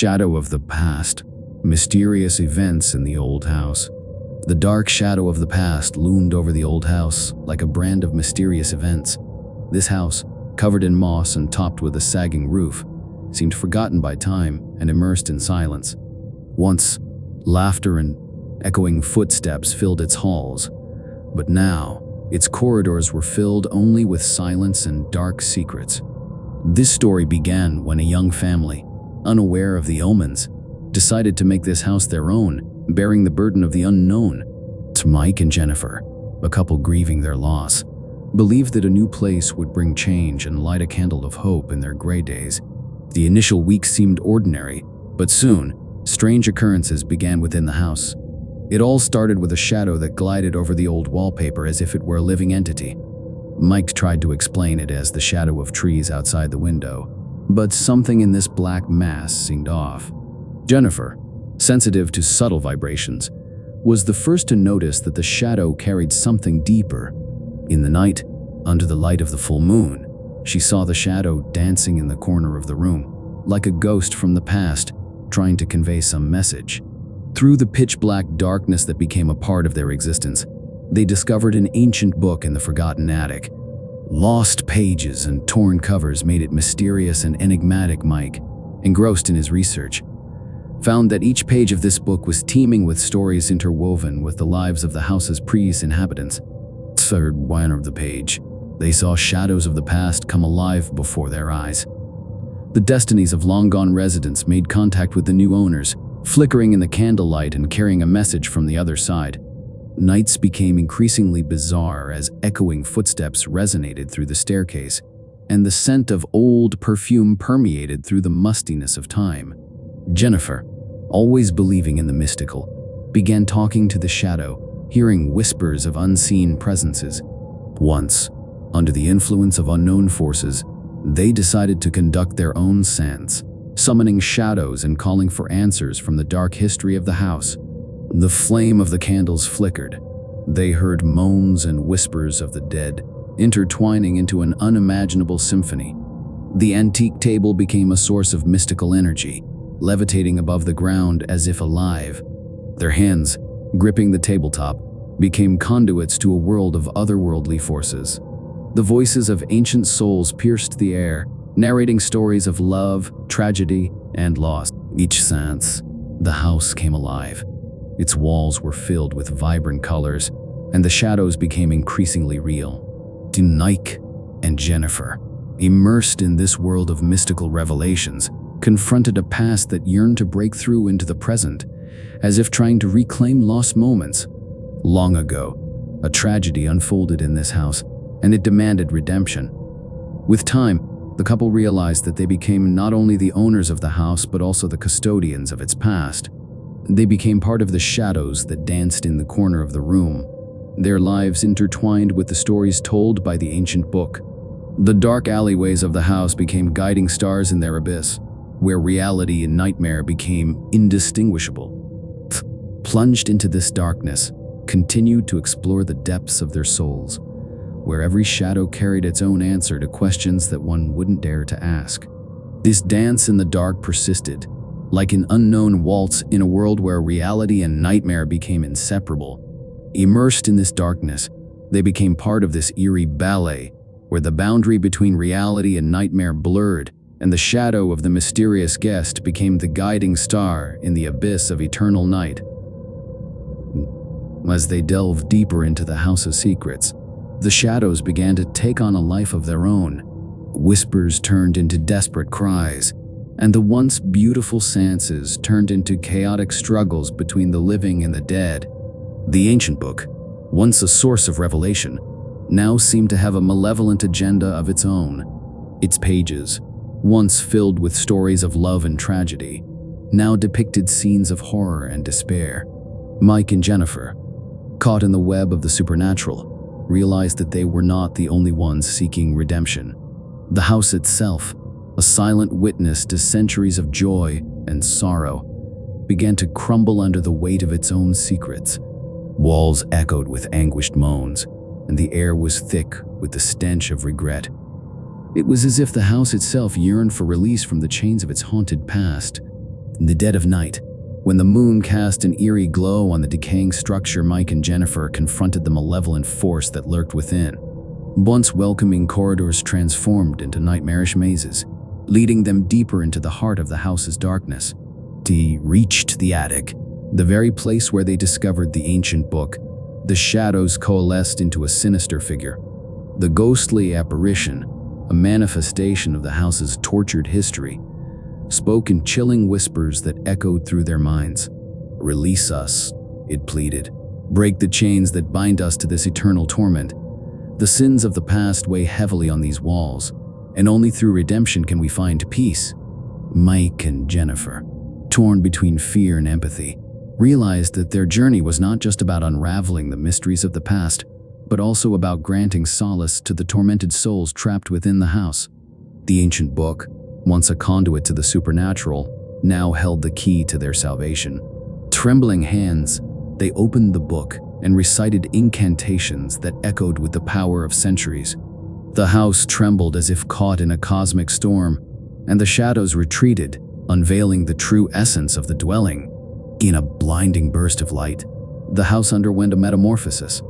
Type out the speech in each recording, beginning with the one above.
Shadow of the past. Mysterious events in the old house. The dark shadow of the past loomed over the old house like a brand of mysterious events. This house, covered in moss and topped with a sagging roof, seemed forgotten by time and immersed in silence. Once, laughter and echoing footsteps filled its halls, but now its corridors were filled only with silence and dark secrets. This story began when a young family, unaware of the omens, decided to make this house their own, bearing the burden of the unknown. Mike and Jennifer, a couple grieving their loss, believed that a new place would bring change and light a candle of hope in their gray days. The initial weeks seemed ordinary, but soon, strange occurrences began within the house. It all started with a shadow that glided over the old wallpaper as if it were a living entity. Mike tried to explain it as the shadow of trees outside the window, but something in this black mass seemed off. Jennifer, sensitive to subtle vibrations, was the first to notice that the shadow carried something deeper. In the night, under the light of the full moon, she saw the shadow dancing in the corner of the room, like a ghost from the past, trying to convey some message. Through the pitch-black darkness that became a part of their existence, they discovered an ancient book in the forgotten attic. Lost pages and torn covers made it mysterious and enigmatic. Mike, engrossed in his research, found that each page of this book was teeming with stories interwoven with the lives of the house's previous inhabitants. Third one of the page, they saw shadows of the past come alive before their eyes. The destinies of long-gone residents made contact with the new owners, flickering in the candlelight and carrying a message from the other side. Nights became increasingly bizarre as echoing footsteps resonated through the staircase, and the scent of old perfume permeated through the mustiness of time. Jennifer, always believing in the mystical, began talking to the shadow, hearing whispers of unseen presences. Once, under the influence of unknown forces, they decided to conduct their own seance, summoning shadows and calling for answers from the dark history of the house. The flame of the candles flickered. They heard moans and whispers of the dead, intertwining into an unimaginable symphony. The antique table became a source of mystical energy, levitating above the ground as if alive. Their hands, gripping the tabletop, became conduits to a world of otherworldly forces. The voices of ancient souls pierced the air, narrating stories of love, tragedy, and loss. Each seance, the house came alive. Its walls were filled with vibrant colors, and the shadows became increasingly real. Mike and Jennifer, immersed in this world of mystical revelations, confronted a past that yearned to break through into the present, as if trying to reclaim lost moments. Long ago, a tragedy unfolded in this house, and it demanded redemption. With time, the couple realized that they became not only the owners of the house but also the custodians of its past. They became part of the shadows that danced in the corner of the room, their lives intertwined with the stories told by the ancient book. The dark alleyways of the house became guiding stars in their abyss, where reality and nightmare became indistinguishable. Plunged into this darkness, continued to explore the depths of their souls, where every shadow carried its own answer to questions that one wouldn't dare to ask. This dance in the dark persisted, like an unknown waltz in a world where reality and nightmare became inseparable. Immersed in this darkness, they became part of this eerie ballet, where the boundary between reality and nightmare blurred, and the shadow of the mysterious guest became the guiding star in the abyss of eternal night. As they delved deeper into the house's secrets, the shadows began to take on a life of their own. Whispers turned into desperate cries, and the once beautiful seances turned into chaotic struggles between the living and the dead. The ancient book, once a source of revelation, now seemed to have a malevolent agenda of its own. Its pages, once filled with stories of love and tragedy, now depicted scenes of horror and despair. Mike and Jennifer, caught in the web of the supernatural, realized that they were not the only ones seeking redemption. The house itself, a silent witness to centuries of joy and sorrow, began to crumble under the weight of its own secrets. Walls echoed with anguished moans, and the air was thick with the stench of regret. It was as if the house itself yearned for release from the chains of its haunted past. In the dead of night, when the moon cast an eerie glow on the decaying structure, Mike and Jennifer confronted the malevolent force that lurked within. Once welcoming corridors transformed into nightmarish mazes, leading them deeper into the heart of the house's darkness. They reached the attic, the very place where they discovered the ancient book. The shadows coalesced into a sinister figure. The ghostly apparition, a manifestation of the house's tortured history, spoke in chilling whispers that echoed through their minds. "Release us," it pleaded. "Break the chains that bind us to this eternal torment. The sins of the past weigh heavily on these walls, and only through redemption can we find peace." Mike and Jennifer, torn between fear and empathy, realized that their journey was not just about unraveling the mysteries of the past, but also about granting solace to the tormented souls trapped within the house. The ancient book, once a conduit to the supernatural, now held the key to their salvation. Trembling hands, they opened the book and recited incantations that echoed with the power of centuries. The house trembled as if caught in a cosmic storm, and the shadows retreated, unveiling the true essence of the dwelling. In a blinding burst of light, the house underwent a metamorphosis.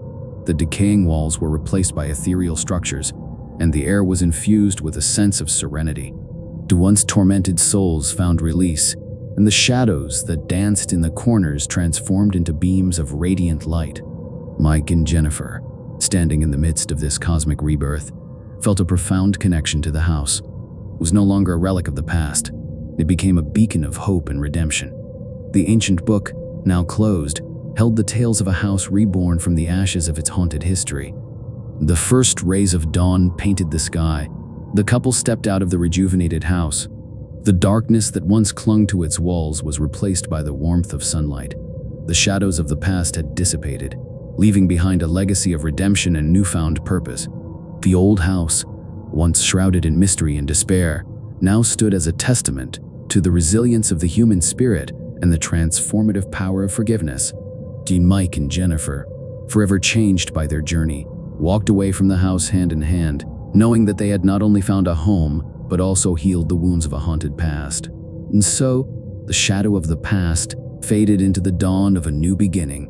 The decaying walls were replaced by ethereal structures, and the air was infused with a sense of serenity. The once tormented souls found release, and the shadows that danced in the corners transformed into beams of radiant light. Mike and Jennifer, standing in the midst of this cosmic rebirth, felt a profound connection to the house. It was no longer a relic of the past. It became a beacon of hope and redemption. The ancient book, now closed, held the tales of a house reborn from the ashes of its haunted history. The first rays of dawn painted the sky. The couple stepped out of the rejuvenated house. The darkness that once clung to its walls was replaced by the warmth of sunlight. The shadows of the past had dissipated, leaving behind a legacy of redemption and newfound purpose. The old house, once shrouded in mystery and despair, now stood as a testament to the resilience of the human spirit and the transformative power of forgiveness. Mike and Jennifer, forever changed by their journey, walked away from the house hand in hand, knowing that they had not only found a home, but also healed the wounds of a haunted past. And so, the shadow of the past faded into the dawn of a new beginning,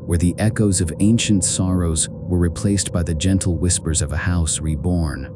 where the echoes of ancient sorrows were replaced by the gentle whispers of a house reborn.